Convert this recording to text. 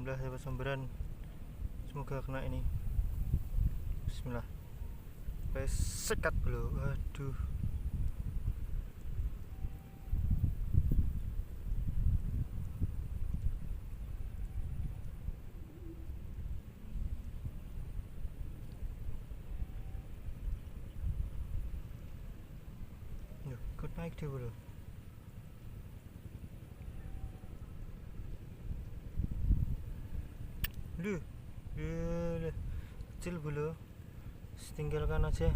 dapat sambaran, semoga kena ini. Bismillah. Sekat dulu. Aduh. Kok naik dia bro? Kecil bro, tinggalkan aja.